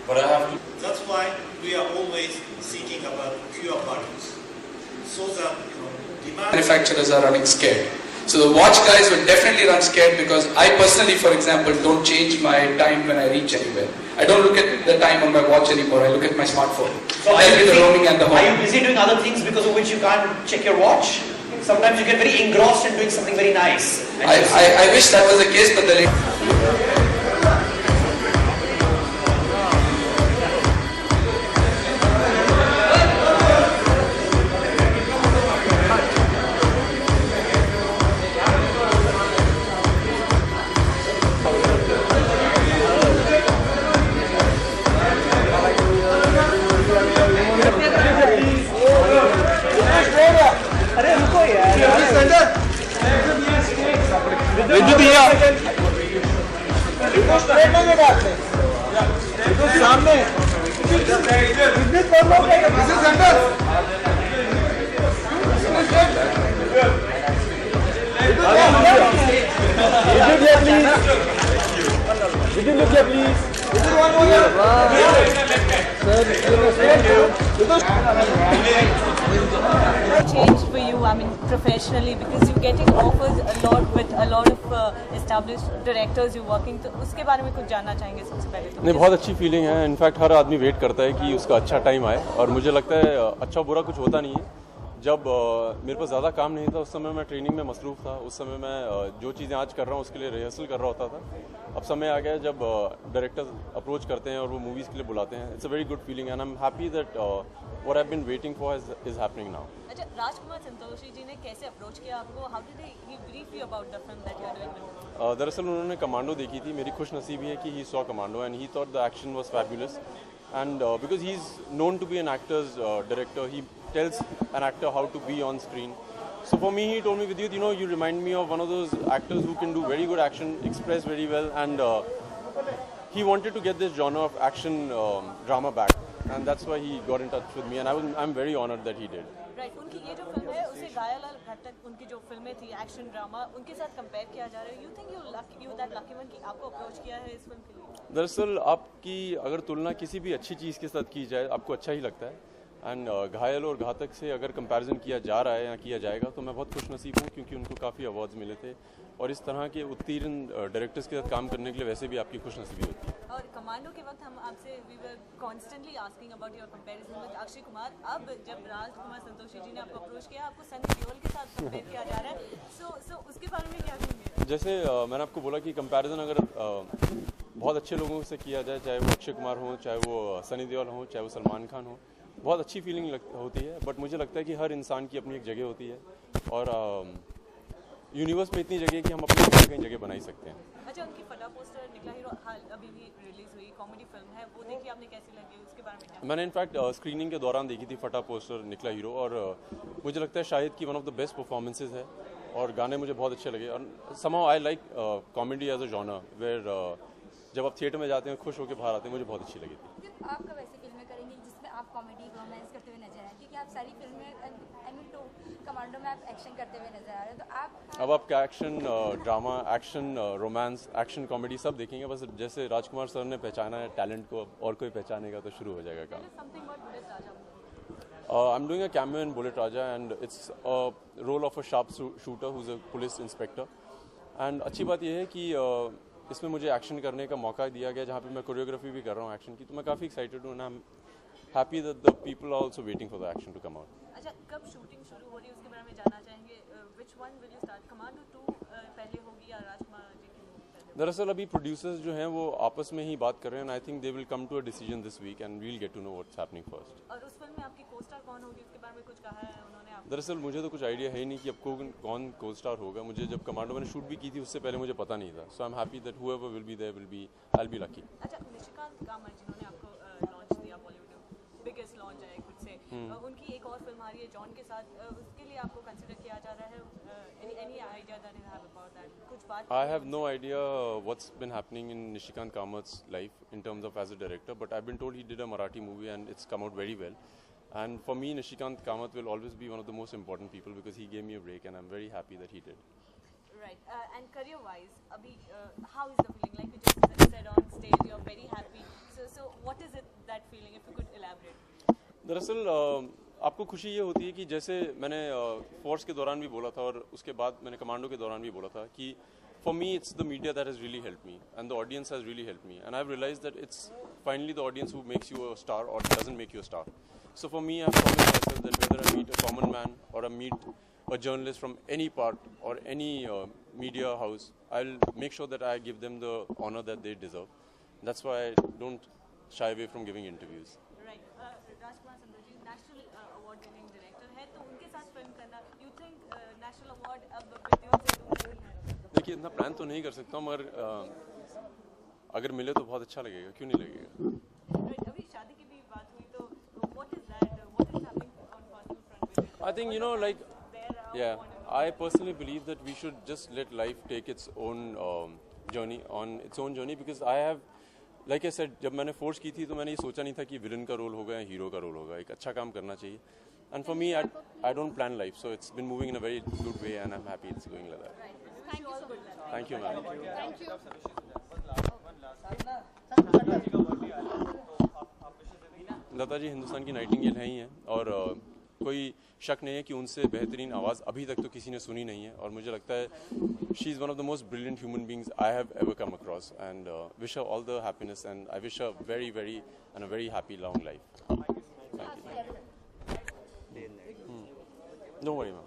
but I have to. That's why we are always seeking about QR buttons, so that demand manufacturers are running scared. So the watch guys will definitely run scared because I personally, for example, don't change my time when I reach anywhere. I don't look at the time on my watch anymore. I look at my smartphone. So are you busy doing other things because of which you can't check your watch? Sometimes you get very engrossed in doing something very nice. I wish that was the case, but the Change for you, I mean, professionally, because you're getting offers a lot with a lot of established directors you're working. तो उसके बारे में कुछ जानना चाहेंगे सबसे पहले तो? नहीं, बहुत अच्छी फीलिंग है. इनफैक्ट हर आदमी वेट करता है कि उसका अच्छा टाइम आए और मुझे लगता है अच्छा बुरा कुछ होता नहीं है. जब मेरे पास ज़्यादा काम नहीं था उस समय मैं ट्रेनिंग में मसरूफ़ था. उस समय मैं जो चीज़ें आज कर रहा हूँ उसके लिए रिहर्सल कर रहा होता था. अब समय आ गया जब डायरेक्टर्स अप्रोच करते हैं और वो मूवीज़ के लिए बुलाते हैं. It's a very good feeling and I am happy that what I have been waiting for is happening now. अच्छा, राजकुमार संतोषी जी ने कैसे अप्रोच किया आपको? How did he brief you about the film that you are doing? दरअसल उन्होंने Commando देखी थी. मेरी खुशनसीबी है कि he saw Commando and he thought the action was fabulous. And because he's known to be an actor's director, he tells an actor how to be on screen. So for me, he told me, Vidyut, you remind me of one of those actors who can do very good action, express very well, and he wanted to get this genre of action drama back, and that's why he got in touch with me, and I'm very honored that he did. Right, उनकी ये जो film है उसे गायालाल खट्टक, उनकी जो फिल्में थी action drama, उनके साथ कंपेयर किया जा रहा है. You think you that lucky one कि आपको अप्रोच किया है इस फिल्म के लिए? दरअसल आपकी अगर तुलना किसी भी अच्छी चीज़ के साथ की जाए आपको अच्छा ही लगता है. एंड घायल और घातक से अगर कंपैरिजन किया जा रहा है या किया जाएगा तो मैं बहुत खुशनसीब हूँ क्योंकि उनको काफ़ी अवार्ड्स मिले थे और इस तरह के उत्तीर्ण डायरेक्टर्स के साथ काम करने के लिए वैसे भी आपकी खुशनसीबी होती है. और कमांडो के वक्त हम आपसे we were constantly asking about your comparison with Akshay Kumar. अब जब राजकुमार संतोषी जी ने आपको अप्रोच किया, आपको सनी देओल के साथ कंपेयर किया जा रहा है, सो उसके बारे में क्या कहेंगे? जैसे मैंने आपको बोला कि कंपैरिजन अगर बहुत अच्छे लोगों से किया जाए, चाहे वो अक्षय कुमार हो, चाहे वो सनी देओल हो, चाहे वो सलमान खान हो, बहुत अच्छी फीलिंग होती है. बट मुझे लगता है कि हर इंसान की अपनी एक जगह होती है और यूनिवर्स में इतनी जगह है कि हम अपनी कहीं जगह बना ही सकते हैं. अच्छा, उनकी फटा पोस्टर निकला हीरो हाल अभी भी रिलीज हुई कॉमेडी फिल्म है, वो देखी आपने, कैसी लगी? उसके बारे में क्या? मैंने इनफैक्ट स्क्रीनिंग के दौरान देखी थी फटा पोस्टर निकला हीरो और मुझे लगता है शायद कि one of the best performances है और गाने मुझे बहुत अच्छे लगे. और somehow I like comedy as a genre where जब आप थिएटर में जाते हैं खुश होकर बाहर आते हैं, मुझे बहुत अच्छी लगी थी. आप कब ऐसी फिल्में करेंगे जिसमें आप कॉमेडी रोमांस करते हुए नजर आए? क्योंकि आप सारी फिल्में आई मीन तो कमांडो में आप एक्शन करते हुए नजर आ रहे हैं, तो आप अब आपका action drama, action romance, action comedy सब देखेंगे. बस जैसे राजकुमार सर ने पहचाना है टैलेंट को, और कोई पहचानेगा तो शुरू हो जाएगा काम. I'm doing a cameo in Bullet Raja and it's a role of a sharp shooter who's a police inspector. And अच्छी बात यह है कि इसमें मुझे एक्शन करने का मौका दिया गया जहाँ पे मैं कोरियोग्राफी भी कर रहा हूँ एक्शन की, तो मैं काफ़ी एक्साइटेड हूँ. I am happy that the people are also waiting for the action to come out. अच्छा, कब शूटिंग शुरू हो रही है उसके बारे में जानना चाहेंगे. Which one will you start? Commando 2 पहले होगी या राजकुमार जी की मूवी पहले? दरअसल अभी प्रोड्यूसर्स जो हैं वो आपस में ही बात कर रहे हैं. I think they will come to a decision this week and we will get to know what's happening first. और उस फिल्म में आपकी को-स्टार कौन होगी उसके बारे में कुछ कहा है उन्होंने आपको? दरअसल मुझे तो कुछ आइडिया है ही नहीं कि अब कौन को स्टार होगा. मुझे जब कमांडो मैंने शूट भी की थी उससे पहले मुझे पता नहीं था. So I am happy that whoever will be there will be I will be lucky. अच्छा, निशिकांत कामत जिन्होंने आपको लॉन्च दिया, बॉलीवुड में बिगेस्ट लॉन्च है खुद से, उनकी एक और फिल्म आ रही है जॉन के साथ, उसके लिए आपको कंसीडर किया जा रहा है? Any idea that you have about that? कुछ बात? I have no idea what's been happening in Nishikant Kamat's life in terms of as a director, but I've been told he did a Marathi movie and it's come out very well. And for me, Nishikant Kamath will always be one of the most important people because he gave me a break and I'm very happy that he did. Right. And career-wise, Abhi, how is the feeling? Like you just said on stage, you're very happy. So what is it that feeling? If you could elaborate. दरअसल आपको खुशी ये होती है कि जैसे मैंने force के दौरान भी बोला था और उसके बाद मैंने कमांडो के दौरान भी बोला था कि for me it's the media that has really helped me and the audience has really helped me and I've realized that it's finally the audience who makes you a star or doesn't make you a star. So for me, I've promised myself that whether I meet a common man or I meet a journalist from any part or any media house, I'll make sure that I give them the honor that they deserve. That's why I don't shy away from giving interviews. Right. Rajkumar Sandhu ji, national award winning director है तो उनके साथ film करना, you think national award अब विद्युत से दूर नहीं है? देखिए इतना प्लान तो नहीं कर सकता मगर अगर मिले तो बहुत अच्छा लगेगा, क्यों नहीं लगेगा? Right. अभी शादी की भी बात हुई तो what is that? What is happening on personal front with it? I think like yeah, I personally believe that we should just let life take its own journey because I have, like I said, जब मैंने force की थी तो मैंने ये सोचा नहीं था कि विलन का रोल होगा या हीरो का रोल होगा. एक अच्छा काम करना चाहिए. And for me, I don't plan life, so it's been moving in a very good way, and I'm happy it's going like that. Thank you so much. Thank you, ma'am. Thank you. Lata ji Hindustan की Nightingale हैं ही हैं और कोई शक नहीं है कि उनसे बेहतरीन आवाज़ अभी तक तो किसी ने सुनी नहीं है और मुझे लगता है she is one of the most brilliant human beings I have ever come across and wish her all the happiness and I wish her very very and a very happy long life. Thank you. No worry ma'am.